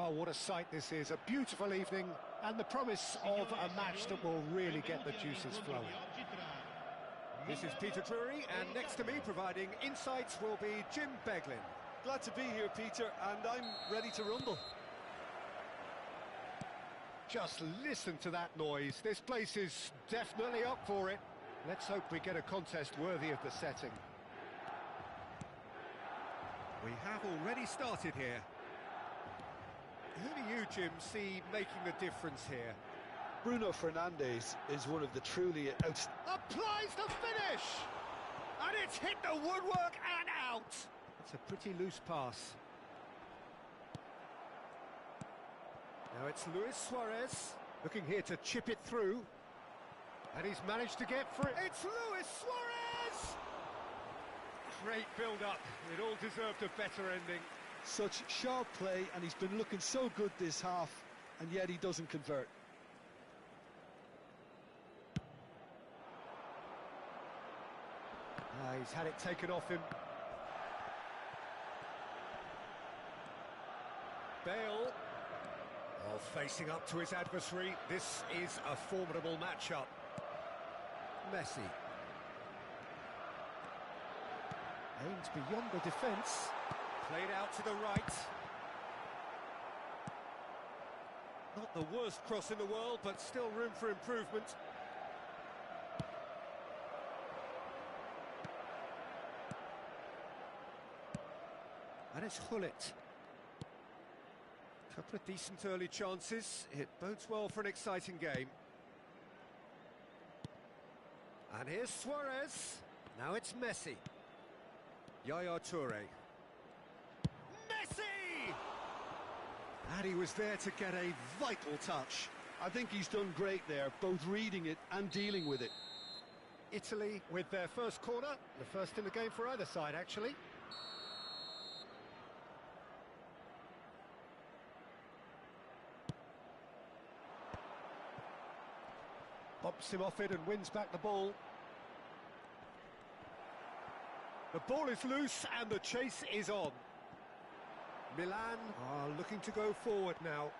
Oh, what a sight this is. A beautiful evening and the promise of a match that will really get the juices flowing. This is Peter Drury, and next to me providing insights will be Jim Beglin. Glad to be here, Peter, and I'm ready to rumble. Just listen to that noise. This place is definitely up for it. Let's hope we get a contest worthy of the setting. We have already started here. Who do you, Jim, see making the difference here? Bruno Fernandes is one of the truly outstanding... Applies the finish! And it's hit the woodwork and out! It's a pretty loose pass. Now it's Luis Suarez, looking here to chip it through. And he's managed to get through. It's Luis Suarez! Great build-up. It all deserved a better ending. Such sharp play, and he's been looking so good this half, and yet he doesn't convert. He's had it taken off him. Bale. Oh, facing up to his adversary. This is a formidable matchup. Messi. Aims beyond the defence. Played out to the right. Not the worst cross in the world, but still room for improvement. And it's Gullit. Couple of decent early chances. It bodes well for an exciting game. And here's Suarez. Now it's Messi. Yaya Toure. Messi! And he was there to get a vital touch. I think he's done great there, both reading it and dealing with it. Italy with their first corner, the first in the game for either side, actually. Bumps him off it and wins back the ball. The ball is loose and the chase is on. Milan are looking to go forward now.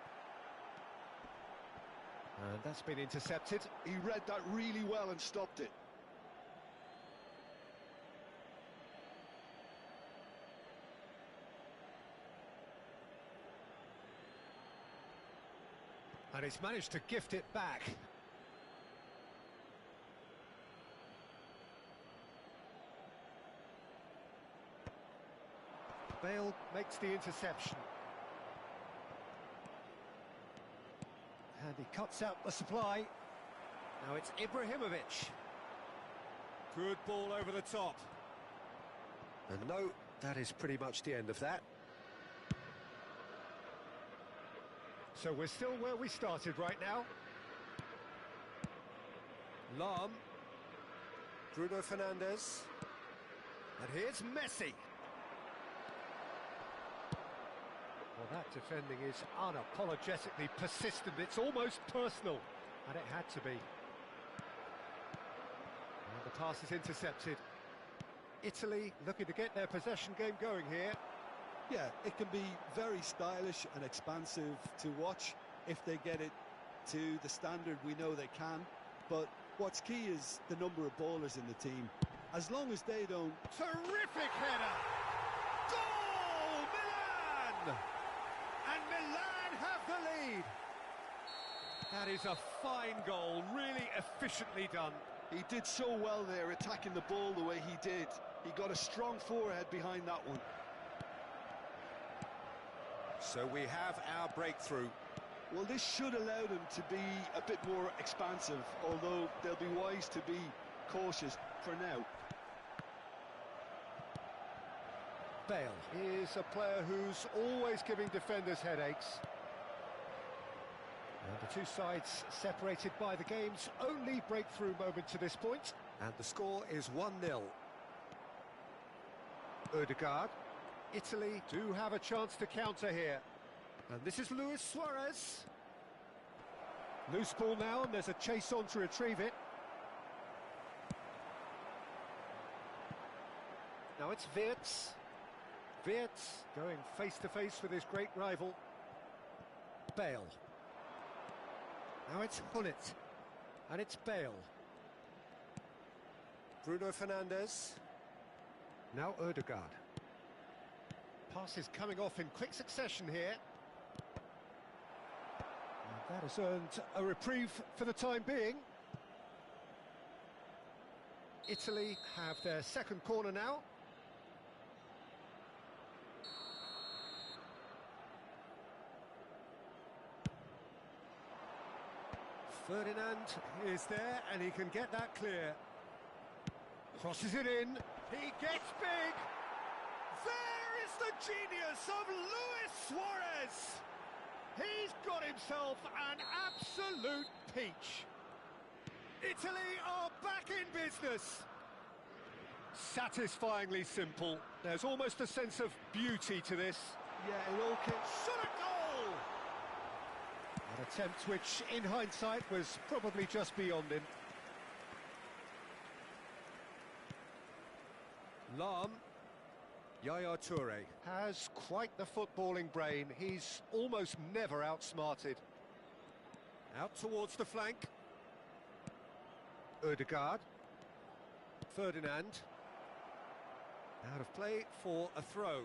And that's been intercepted. He read that really well and stopped it. And he's managed to gift it back. Bale makes the interception. And he cuts out the supply. Now it's Ibrahimovic. Good ball over the top. And no, that is pretty much the end of that. So we're still where we started right now. Lahm. Bruno Fernandes. And here's Messi. Well, that defending is unapologetically persistent. It's almost personal, and it had to be. And the pass is intercepted. Italy looking to get their possession game going here. Yeah, it can be very stylish and expansive to watch if they get it to the standard we know they can. But what's key is the number of ballers in the team. As long as they don't... Terrific header! Goal, Milan! And Milan have the lead. That is a fine goal, really efficiently done. He did so well there, attacking the ball the way he did. He got a strong forehead behind that one. So we have our breakthrough. Well, this should allow them to be a bit more expansive, although they'll be wise to be cautious for now. Bale is a player who's always giving defenders headaches. And the two sides separated by the game's only breakthrough moment to this point. And the score is 1-0. Odegaard. Italy do have a chance to counter here. And this is Luis Suarez. Loose ball now, and there's a chase on to retrieve it. Now it's Wirtz. Wirtz going face-to-face with his great rival. Bale. Now it's Hullet. And it's Bale. Bruno Fernandes. Now Ødegaard. Passes coming off in quick succession here. And that has earned a reprieve for the time being. Italy have their second corner now. Ferdinand is there and he can get that clear. Crosses it in. He gets big. There is the genius of Luis Suarez. He's got himself an absolute peach. Italy are back in business. Satisfyingly simple. There's almost a sense of beauty to this. Yeah, it all came... Shot a goal! An attempt which, in hindsight, was probably just beyond him. Lam. Yaya Toure has quite the footballing brain. He's almost never outsmarted. Out towards the flank. Ødegaard. Ferdinand. Out of play for a throw.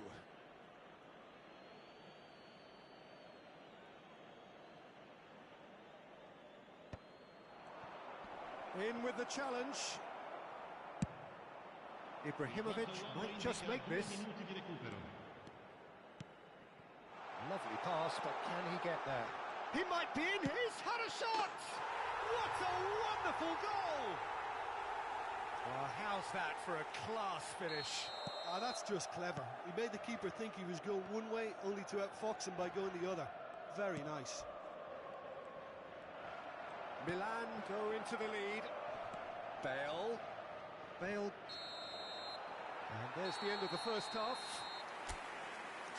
In with the challenge. Ibrahimovic might just make this. Lovely pass, but can he get there? He might be in. He's had a shot! What a wonderful goal! Well, how's that for a class finish? Ah, that's just clever. He made the keeper think he was going one way, only to outfox him by going the other. Very nice. Milan go into the lead. Bale. Bale. And there's the end of the first half.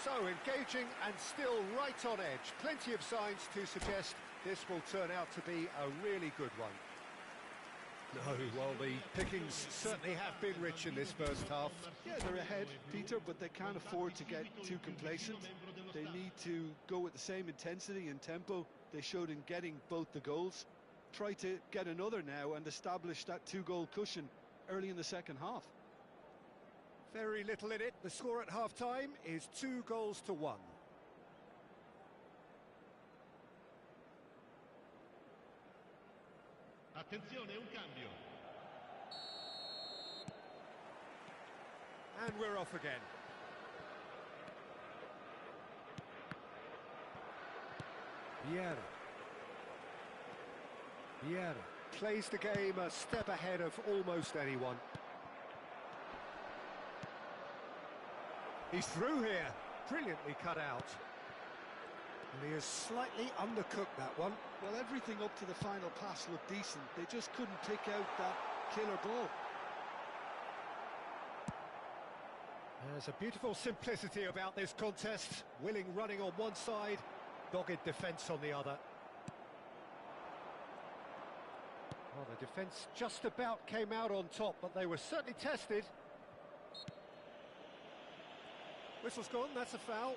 So engaging and still right on edge. Plenty of signs to suggest this will turn out to be a really good one. No, well, the pickings certainly have been rich in this first half. Yeah, they're ahead, Peter, but they can't afford to get too complacent. They need to go with the same intensity and tempo they showed in getting both the goals. Try to get another now and establish that two-goal cushion early in the second half. Very little in it. The score at half-time is 2-1. Attenzione, un cambio. And we're off again. Vieira plays the game a step ahead of almost anyone. He's through here. Brilliantly cut out. And he has slightly undercooked that one. Well, everything up to the final pass looked decent. They just couldn't pick out that killer ball. There's a beautiful simplicity about this contest. Willing running on one side, dogged defence on the other. Well, the defence just about came out on top, but they were certainly tested. Whistle's gone, that's a foul.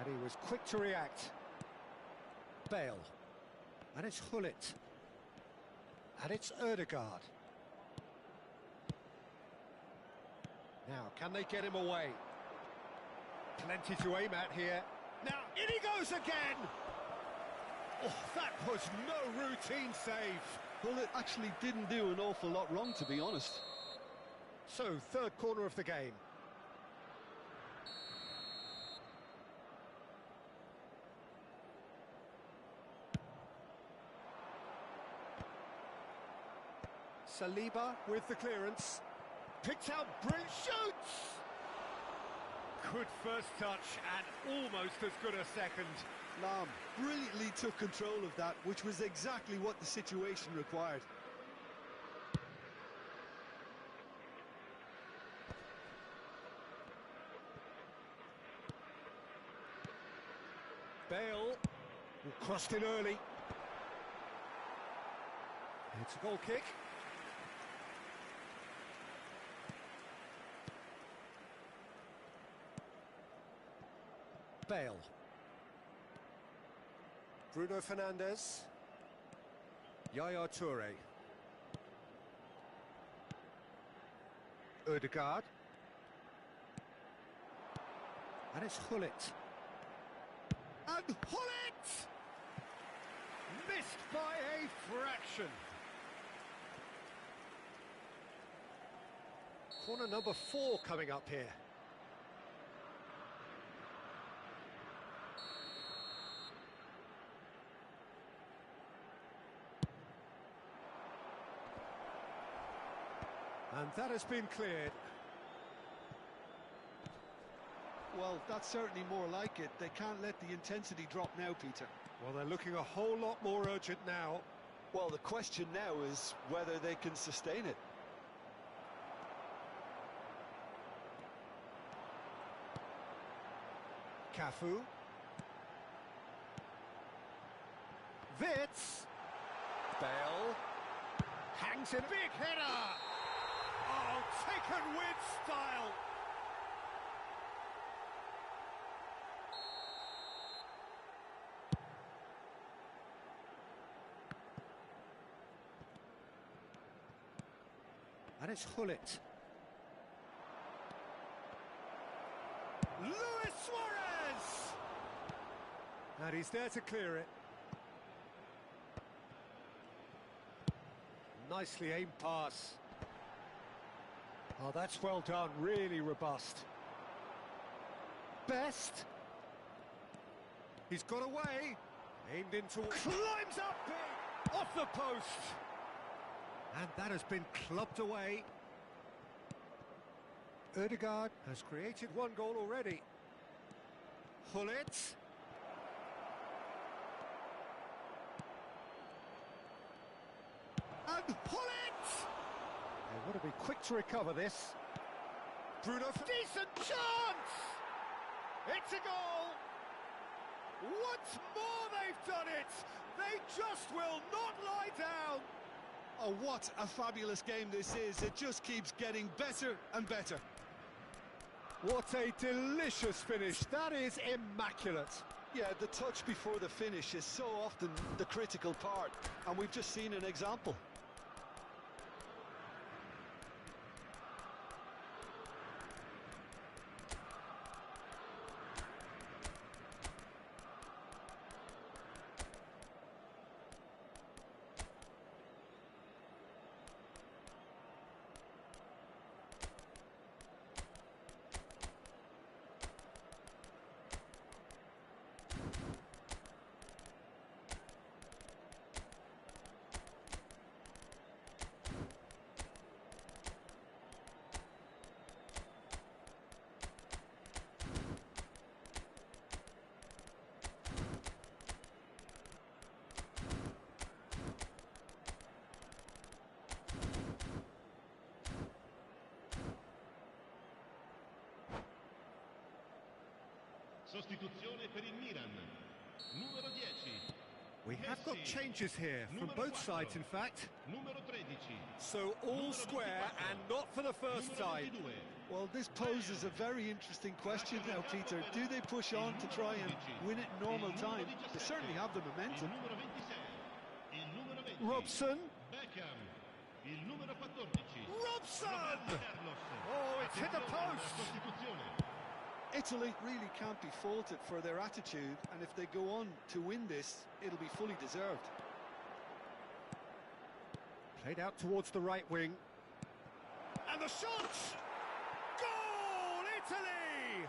And he was quick to react. Bale. And it's Hullet. And it's Ødegaard. Now, can they get him away? Plenty to aim at here. Now, in he goes again! Oh, that was no routine save. Well, it actually didn't do an awful lot wrong, to be honest. So, third corner of the game. Saliba with the clearance. Picked out, brilliant, shoots! Good first touch and almost as good a second. Lam brilliantly took control of that, which was exactly what the situation required. Bale crossed in early. It's a goal kick. Bale. Bruno Fernandes. Yaya Toure. Ødegaard. And it's Gullit. And Gullit! Missed by a fraction. Corner number 4 coming up here. And that has been cleared. Well, that's certainly more like it. They can't let the intensity drop now, Peter. Well, they're looking a whole lot more urgent now. Well, the question now is whether they can sustain it. Cafu. Wits. Bale. Hangs in. Big header! Oh, taken with style. And it's Gullit. Luis Suarez! And he's there to clear it. Nicely aimed pass. Oh, that's well done, really robust. Best. He's got away. Aimed into... Climbs up big! Off the post! And that has been clubbed away. Ødegaard has created one goal already. Gullit. And Gullit! They want to be quick to recover this. Bruno, decent chance! It's a goal! Once more they've done it! They just will not lie down! Oh, what a fabulous game this is. It just keeps getting better and better. What a delicious finish. That is immaculate. Yeah, the touch before the finish is so often the critical part, and we've just seen an example. Sostituzione per il Milan. Numero 10. We have got changes here from both sides, in fact. Numero 13. So all square and not for the first time. Well, this poses a very interesting question now, Peter. Do they push on to try and win it in normal time? They certainly have the momentum. Numero 26. Il numero 20. Robson. Beckham. Il numero 14. Robson! Carlos. Oh, it's hit the post! Sostituzione. Italy really can't be faulted for their attitude, and if they go on to win this, it'll be fully deserved. Played out towards the right wing. And the shot! Goal, Italy!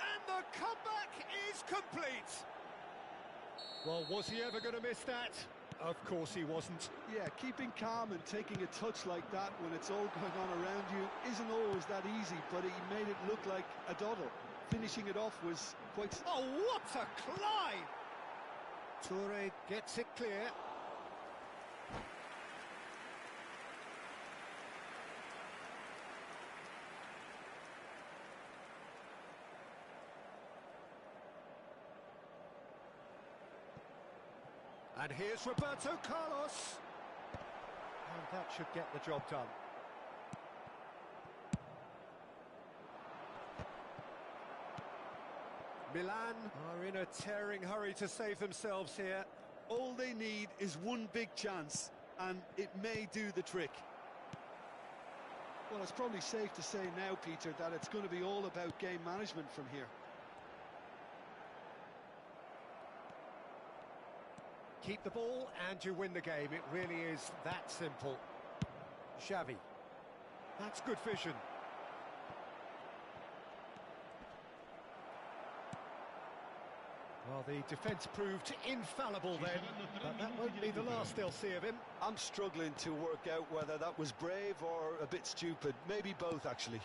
And the comeback is complete. Well, was he ever going to miss that? Of course he wasn't. Yeah, keeping calm and taking a touch like that when it's all going on around you isn't always that easy, but he made it look like a doddle. Finishing it off was quite... Oh, what a climb! Toure gets it clear. And here's Roberto Carlos. And that should get the job done. Milan are in a tearing hurry to save themselves here. All they need is one big chance, and it may do the trick. Well, it's probably safe to say now, Peter, that it's going to be all about game management from here. Keep the ball and you win the game. It really is that simple. Xavi. That's good vision. Well, the defence proved infallible then, but that won't be the last they'll see of him. I'm struggling to work out whether that was brave or a bit stupid. Maybe both, actually.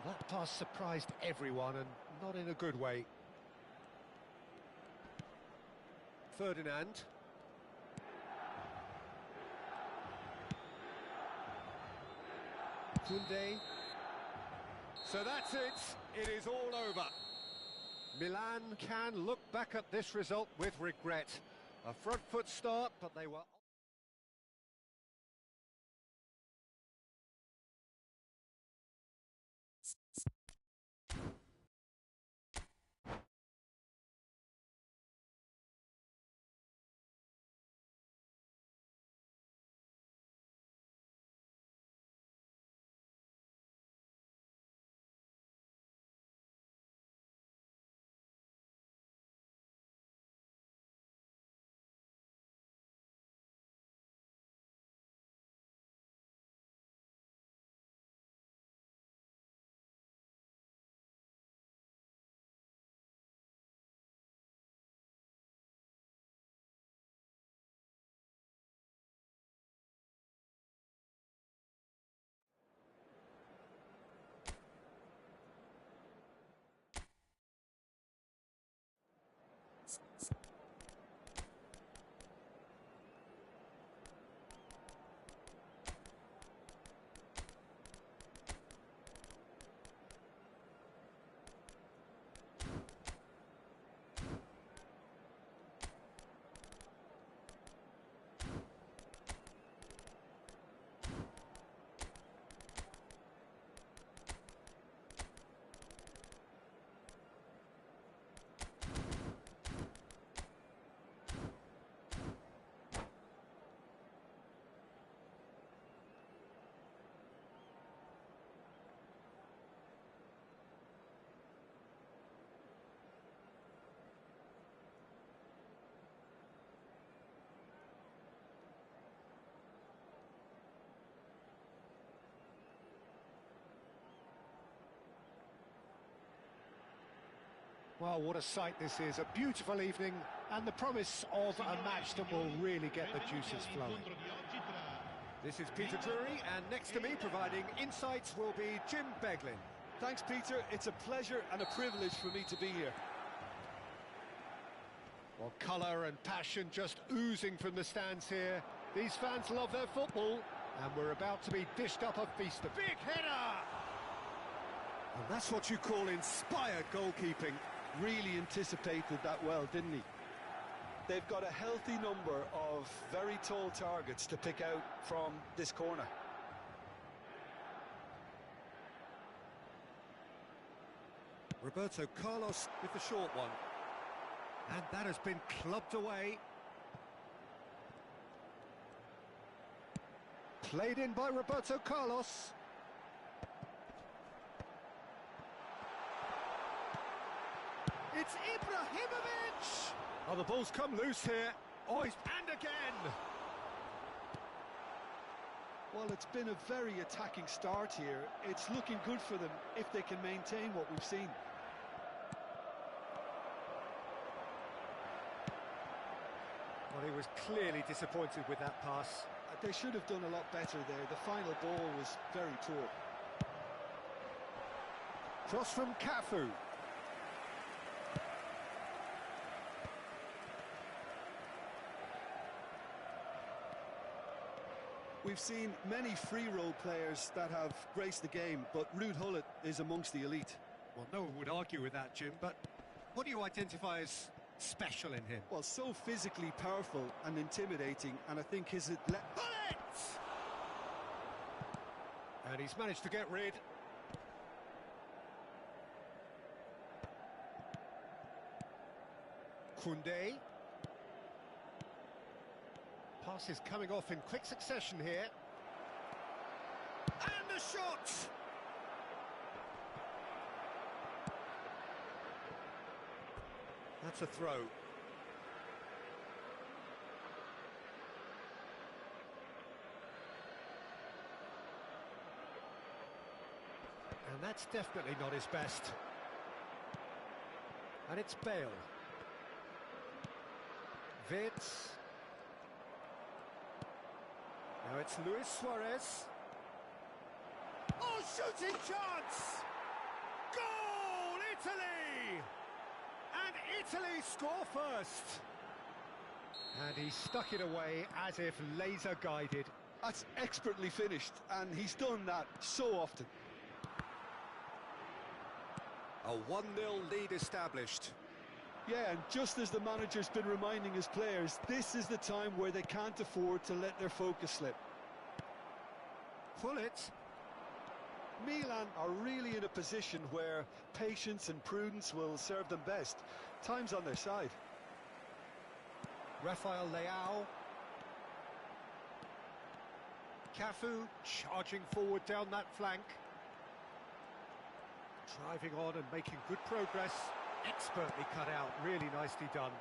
Well, that pass surprised everyone, and not in a good way. Ferdinand. Koundé. So that's it. It is all over. Milan can look back at this result with regret. A front foot start, but they were... Well, what a sight this is. A beautiful evening and the promise of a match that will really get the juices flowing. This is Peter Drury, and next to me providing insights will be Jim Beglin. Thanks, Peter. It's a pleasure and a privilege for me to be here. Well, colour and passion just oozing from the stands here. These fans love their football, and we're about to be dished up a feast of big header! And that's what you call inspired goalkeeping. Really anticipated that well, didn't he? They've got a healthy number of very tall targets to pick out from this corner. Roberto Carlos with the short one. And that has been clubbed away. Played in by Roberto Carlos. It's Ibrahimovic! Oh, the ball's come loose here. Oh, and again! Well, it's been a very attacking start here. It's looking good for them if they can maintain what we've seen. Well, he was clearly disappointed with that pass. They should have done a lot better there. The final ball was very poor. Cross from Cafu. We've seen many free role players that have graced the game, but Ruud Gullit is amongst the elite. Well, no one would argue with that, Jim, but what do you identify as special in him? Well, so physically powerful and intimidating, and I think his... Bullet! And he's managed to get rid. Koundé. Pass is coming off in quick succession here. And the shot! That's a throw. And that's definitely not his best. And it's Bale. Vitz. Now it's Luis Suarez. Oh, shooting chance! Goal, Italy! And Italy score first. And he stuck it away as if laser guided. That's expertly finished, and he's done that so often. A 1-0 lead established. Yeah, and just as the manager's been reminding his players, this is the time where they can't afford to let their focus slip. Pull it. Milan are really in a position where patience and prudence will serve them best. Time's on their side. Rafael Leao. Cafu charging forward down that flank. Driving on and making good progress. Expertly cut out, really nicely done.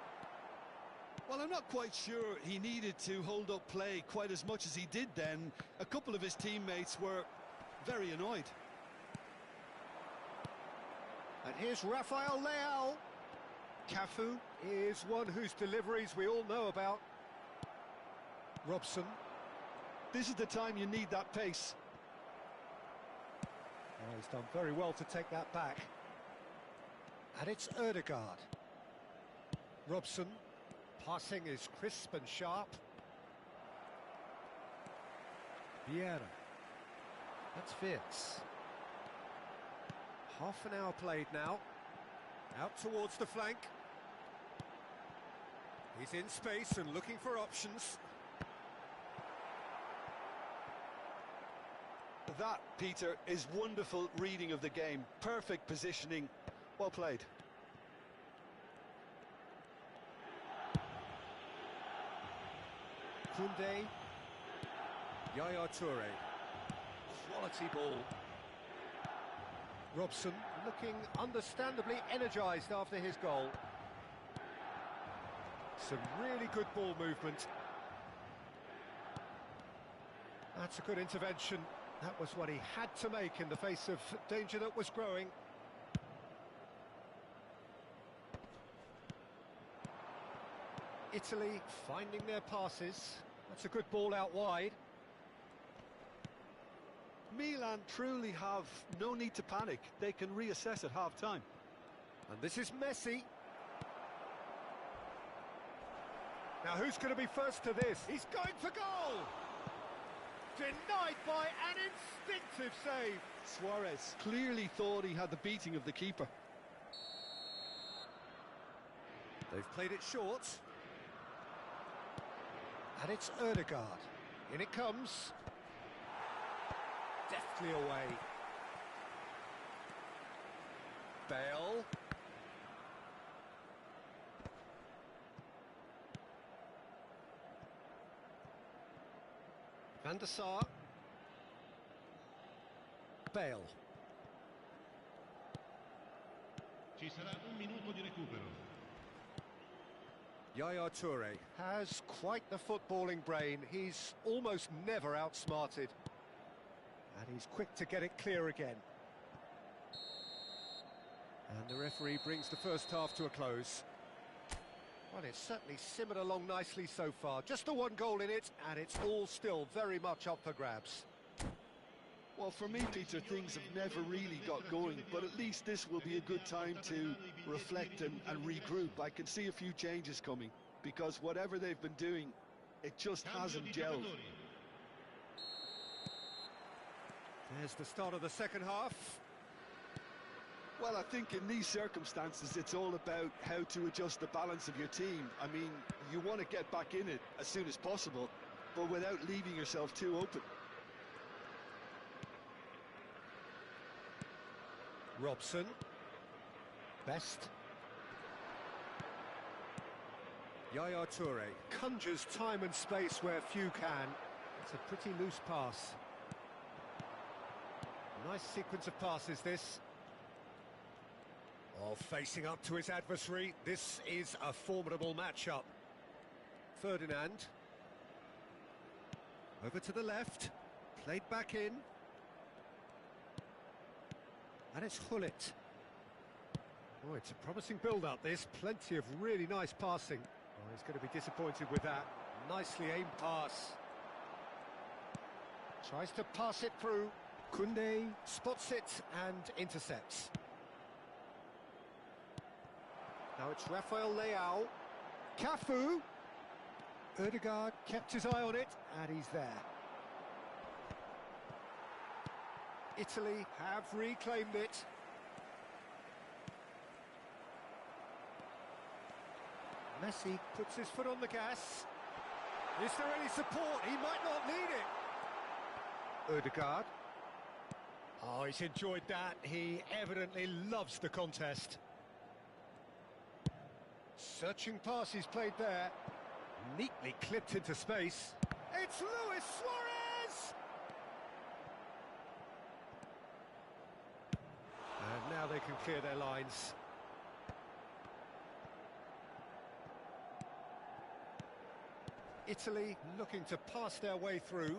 Well, I'm not quite sure he needed to hold up play quite as much as he did then. A couple of his teammates were very annoyed. And here's Rafael Leao. Cafu is one whose deliveries we all know about. Robson. This is the time you need that pace. Oh, he's done very well to take that back. And it's Ødegaard. Robson. Passing is crisp and sharp. Vieira. That's Vitz. Half an hour played now. Out towards the flank. He's in space and looking for options. That, Peter, is wonderful reading of the game. Perfect positioning. Well played. Koundé. Yaya Touré. Quality ball. Robson looking understandably energised after his goal. Some really good ball movement. That's a good intervention. That was what he had to make in the face of danger that was growing. Italy finding their passes. That's a good ball out wide. Milan truly have no need to panic. They can reassess at half-time. And this is Messi. Now who's going to be first to this? He's going for goal! Denied by an instinctive save. Suarez clearly thought he had the beating of the keeper. They've played it short. And it's Ødegaard. In it comes. Deftly away. Bale. Van der Sar. Bale. Ci sarà un minuto di recupero. Yaya Touré has quite the footballing brain. He's almost never outsmarted. And he's quick to get it clear again. And the referee brings the first half to a close. Well, it's certainly simmered along nicely so far. Just the one goal in it, and it's all still very much up for grabs. Well, for me, Peter, things have never really got going, but at least this will be a good time to reflect and regroup. I can see a few changes coming, because whatever they've been doing, it just hasn't gelled. There's the start of the second half. Well, I think in these circumstances, it's all about how to adjust the balance of your team. I mean, you want to get back in it as soon as possible, but without leaving yourself too open. Robson. Best. Yaya Toure conjures time and space where few can. It's a pretty loose pass. Nice sequence of passes, this. Oh, facing up to his adversary, this is a formidable matchup. Ferdinand. Over to the left. Played back in. And it's Hullet. Oh, it's a promising build-up, this. Plenty of really nice passing. Oh, he's going to be disappointed with that. Nicely aimed pass. Tries to pass it through. Koundé spots it and intercepts. Now it's Rafael Leao. Cafu. Ødegaard kept his eye on it, and he's there. Italy have reclaimed it. Messi puts his foot on the gas. Is there any support? He might not need it. Ødegaard. Oh, he's enjoyed that. He evidently loves the contest. Searching pass he's played there. Neatly clipped into space. It's Luis Suarez! And now they can clear their lines. Italy looking to pass their way through.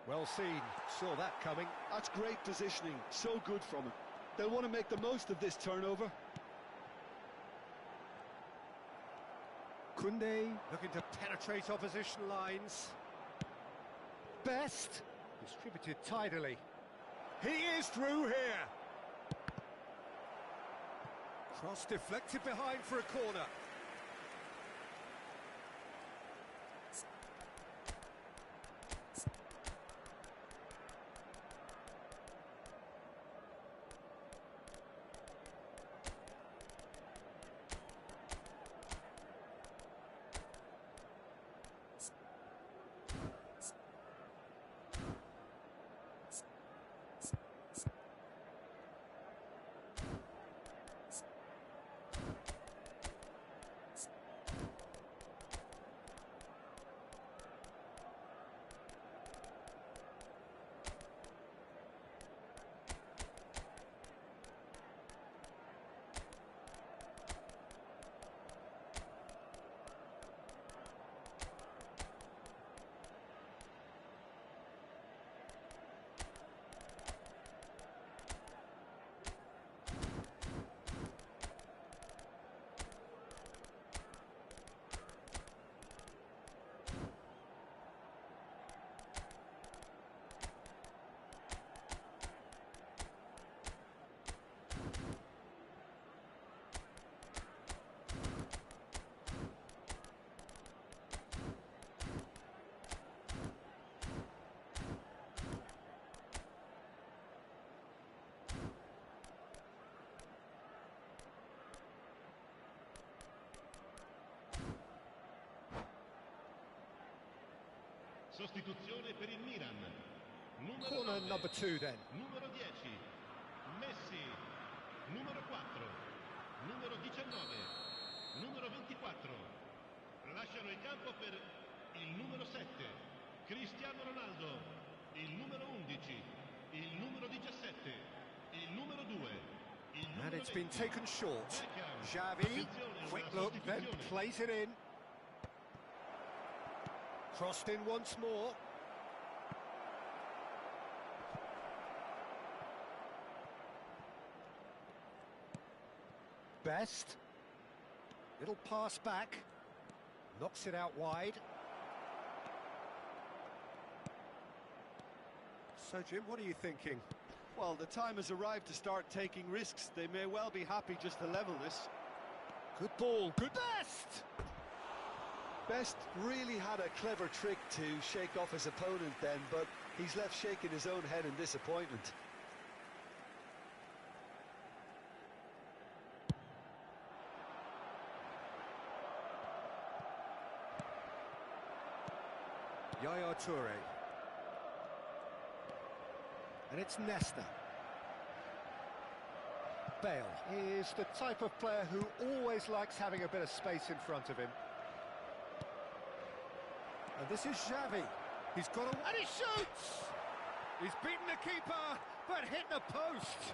Well seen, saw that coming. That's great positioning, so good from him. They'll want to make the most of this turnover. Koundé looking to penetrate opposition lines. Best distributed tidily. He is through here. Cross deflected behind for a corner. Sostituzione per il Milan. Corner number 2 then. Numero 10, Messi. Numero 4, numero 19, numero 24. Lasciano il campo per il numero 7, Cristiano Ronaldo. Il numero 11, il numero 17, il numero 2. And it's been taken short. Xavi, quick look, then plays it in. Crossed in once more. best. Little pass back. Knocks it out wide. So, Jim, what are you thinking? Well, the time has arrived to start taking risks. They may well be happy just to level this. Good ball, good best! Best really had a clever trick to shake off his opponent then, but he's left shaking his own head in disappointment. Yaya Toure. And it's Nesta. Bale is the type of player who always likes having a bit of space in front of him. And this is Xavi. He's got a... and he shoots! He's beaten the keeper, but hit the post.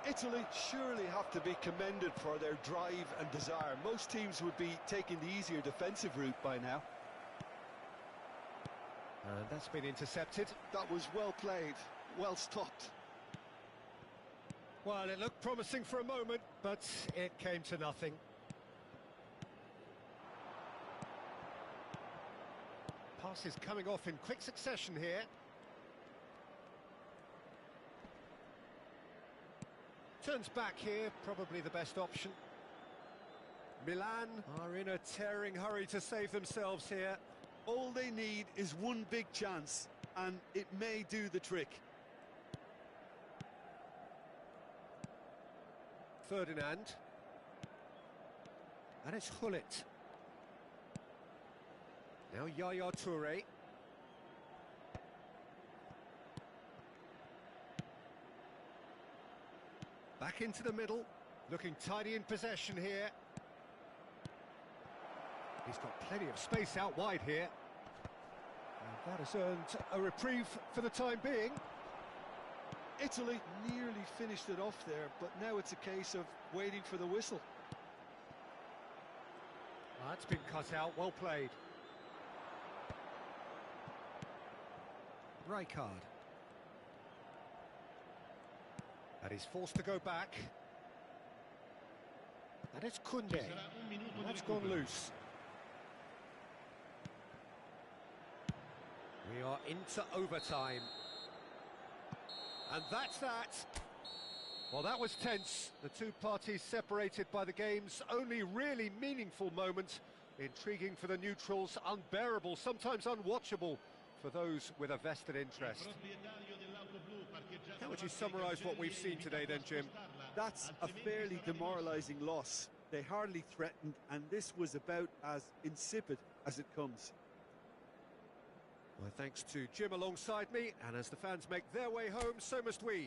Italy surely have to be commended for their drive and desire. Most teams would be taking the easier defensive route by now. And that's been intercepted. That was well played, well stopped. Well, it looked promising for a moment, but it came to nothing. Passes coming off in quick succession here. Turns back here, probably the best option. Milan are in a tearing hurry to save themselves here. All they need is one big chance, and it may do the trick. Ferdinand. And it's Hullet. Now Yaya Toure. Back into the middle, looking tidy in possession here. He's got plenty of space out wide here. And that has earned a reprieve for the time being. Italy nearly finished it off there, but now it's a case of waiting for the whistle. That's been cut out, well played. Rijkaard. And he's forced to go back. And it's Kunde. That's gone loose. We are into overtime. And that's that. Well, that was tense. The two parties separated by the game's only really meaningful moment. Intriguing for the neutrals, unbearable, sometimes unwatchable for those with a vested interest. How would you summarise what we've seen today then, Jim? That's a fairly demoralising loss. They hardly threatened, and this was about as insipid as it comes. My thanks to Jim alongside me, and as the fans make their way home, so must we.